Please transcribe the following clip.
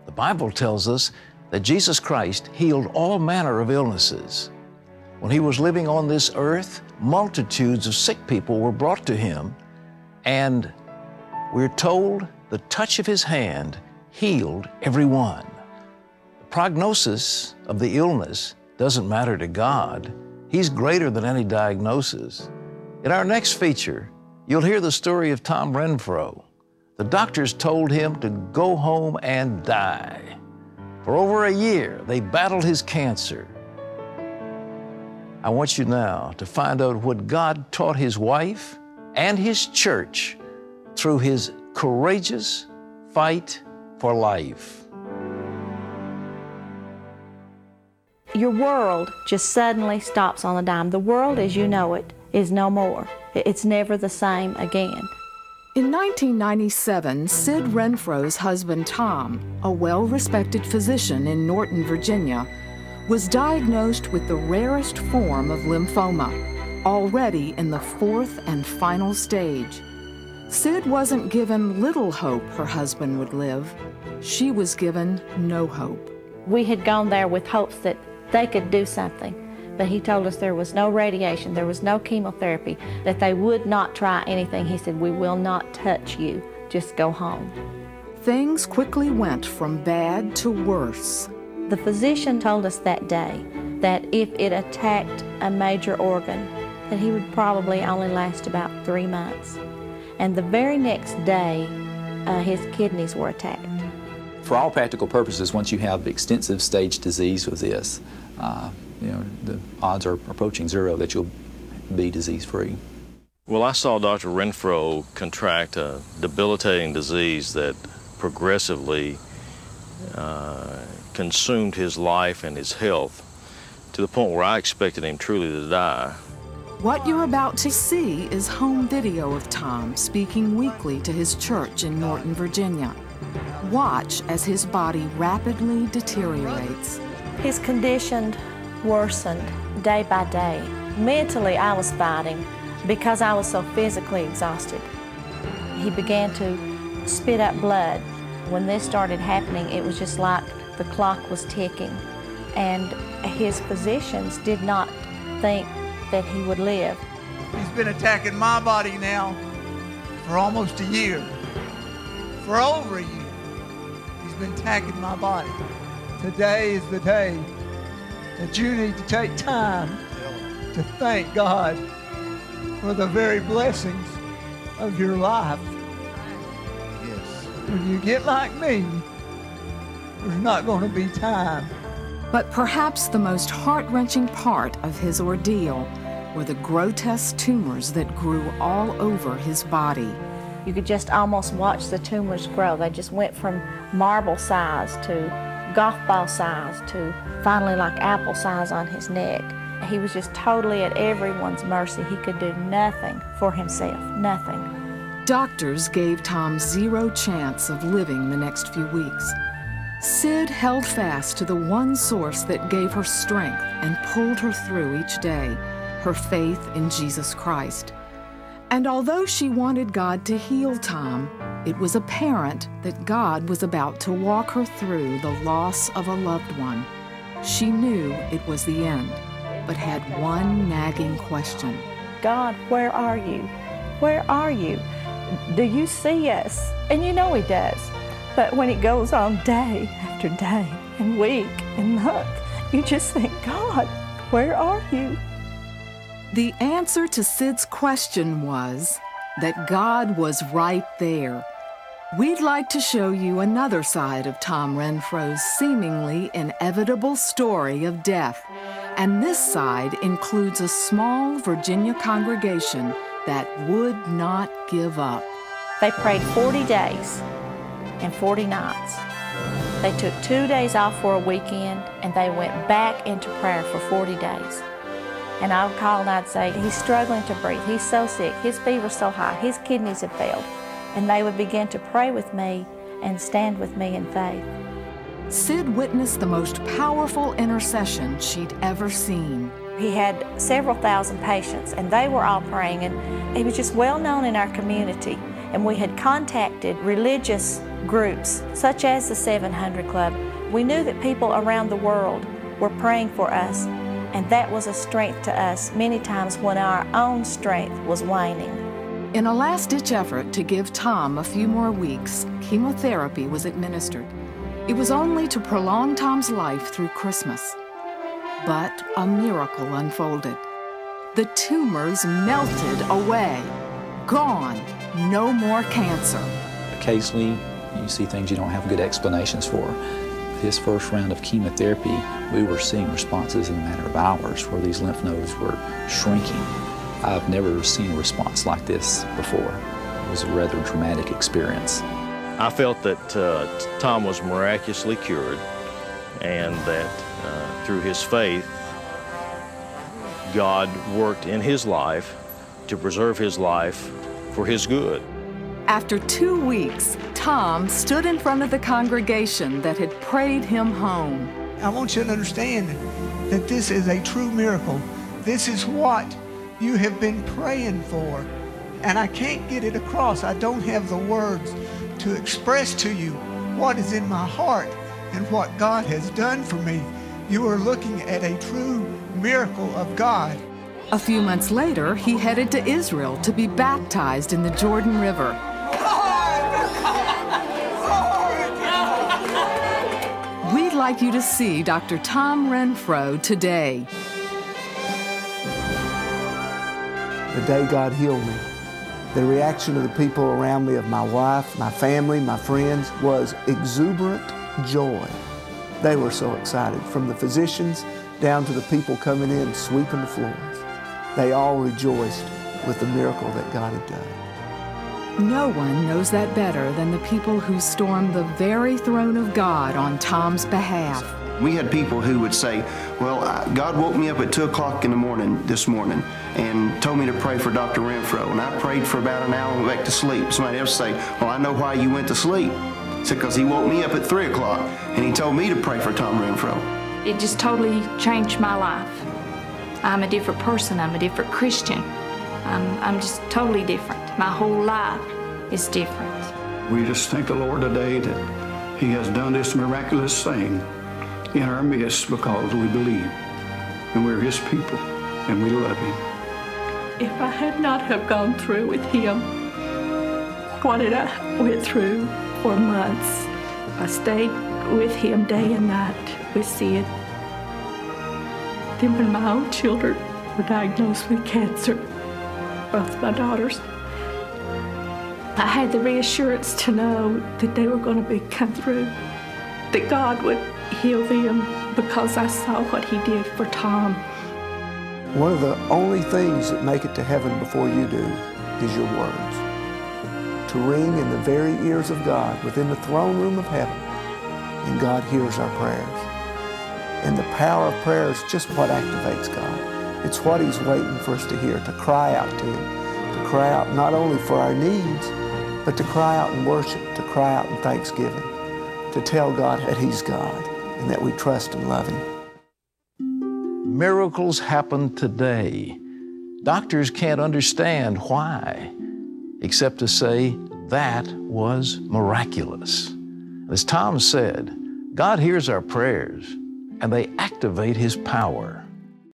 The Bible tells us that Jesus Christ healed all manner of illnesses. When he was living on this earth, multitudes of sick people were brought to him, and we're told the touch of his hand healed everyone. The prognosis of the illness doesn't matter to God. He's greater than any diagnosis. In our next feature, you'll hear the story of Tom Renfro. The doctors told him to go home and die. For over a year, they battled his cancer. I want you now to find out what God taught his wife and his church through his courageous fight for life. Your world just suddenly stops on a dime. The world as you know it is no more. It's never the same again. In 1997, Sid Renfro's husband Tom, a well-respected physician in Norton, Virginia, was diagnosed with the rarest form of lymphoma, already in the 4th and final stage. Sid wasn't given little hope her husband would live. She was given no hope. We had gone there with hopes that they could do something, but he told us there was no radiation, there was no chemotherapy, that they would not try anything. He said, "We will not touch you, just go home." Things quickly went from bad to worse. The physician told us that day that if it attacked a major organ, that he would probably only last about 3 months. And the very next day, his kidneys were attacked. For all practical purposes, once you have extensive stage disease with this, the odds are approaching 0 that you'll be disease-free. Well, I saw Dr. Renfro contract a debilitating disease that progressively consumed his life and his health to the point where I expected him truly to die. What you're about to see is home video of Tom speaking weekly to his church in Norton, Virginia. Watch as his body rapidly deteriorates. His condition worsened day by day. Mentally, I was fighting because I was so physically exhausted. He began to spit up blood. When this started happening, it was just like the clock was ticking, and his physicians did not think that he would live. He's been attacking my body now for almost a year. For over a year, he's been attacking my body. Today is the day that you need to take time to thank God for the very blessings of your life. Yes. When you get like me, there's not going to be time. But perhaps the most heart-wrenching part of his ordeal were the grotesque tumors that grew all over his body. You could just almost watch the tumors grow. They just went from marble size to golf ball size to finally like apple size on his neck. He was just totally at everyone's mercy. He could do nothing for himself, nothing. Doctors gave Tom 0 chance of living the next few weeks. Sid held fast to the one source that gave her strength and pulled her through each day, her faith in Jesus Christ. And although she wanted God to heal Tom, it was apparent that God was about to walk her through the loss of a loved one. She knew it was the end, but had one nagging question. God, where are you? Where are you? Do you see us? And you know he does. But when it goes on day after day and week and month, you just think, God, where are you? The answer to Sid's question was that God was right there. We'd like to show you another side of Tom Renfro's seemingly inevitable story of death. And this side includes a small Virginia congregation that would not give up. They prayed 40 days and 40 nights. They took 2 days off for a weekend, and they went back into prayer for 40 days. And I would call and I'd say, he's struggling to breathe, he's so sick, his fever's so high, his kidneys have failed. And they would begin to pray with me and stand with me in faith. Sid witnessed the most powerful intercession she'd ever seen. He had several thousand patients, and they were all praying, and he was just well known in our community. And we had contacted religious groups, such as the 700 Club. We knew that people around the world were praying for us, and that was a strength to us many times when our own strength was waning. In a last-ditch effort to give Tom a few more weeks, chemotherapy was administered. It was only to prolong Tom's life through Christmas. But a miracle unfolded. The tumors melted away. Gone. No more cancer. Occasionally, you see things you don't have good explanations for. His first round of chemotherapy, we were seeing responses in a matter of hours where these lymph nodes were shrinking. I've never seen a response like this before. It was a rather dramatic experience. I felt that Tom was miraculously cured, and that through his faith, God worked in his life to preserve his life for his good. After 2 weeks, Tom stood in front of the congregation that had prayed him home. I want you to understand that this is a true miracle. This is what you have been praying for. And I can't get it across. I don't have the words to express to you what is in my heart and what God has done for me. You are looking at a true miracle of God. A few months later, he headed to Israel to be baptized in the Jordan River. We'd like you to see Dr. Tom Renfro today. The day God healed me, the reaction of the people around me, of my wife, my family, my friends, was exuberant joy. They were so excited, from the physicians down to the people coming in sweeping the floors. They all rejoiced with the miracle that God had done. No one knows that better than the people who stormed the very throne of God on Tom's behalf. We had people who would say, well, God woke me up at 2 o'clock in the morning this morning and told me to pray for Dr. Renfro. And I prayed for about an hour and went back to sleep. Somebody else say, well, I know why you went to sleep. It's because he woke me up at 3 o'clock and he told me to pray for Tom Renfro. It just totally changed my life. I'm a different person. I'm a different Christian. I'm just totally different. My whole life is different. We just thank the Lord today that he has done this miraculous thing in our midst because we believe, and we're his people, and we love him. If I had not have gone through with him what I went through for months, I stayed with him day and night with Sid. Then when my own children were diagnosed with cancer, both my daughters, I had the reassurance to know that they were going to come through, that God would heal them because I saw what he did for Tom. One of the only things that make it to heaven before you do is your words. To ring in the very ears of God within the throne room of heaven, and God hears our prayers. And the power of prayer is just what activates God. It's what he's waiting for us to hear, to cry out to him, to cry out not only for our needs, but to cry out in worship, to cry out in thanksgiving, to tell God that he's God and that we trust and love him. Miracles happen today. Doctors can't understand why, except to say that was miraculous. As Tom said, God hears our prayers and they activate his power.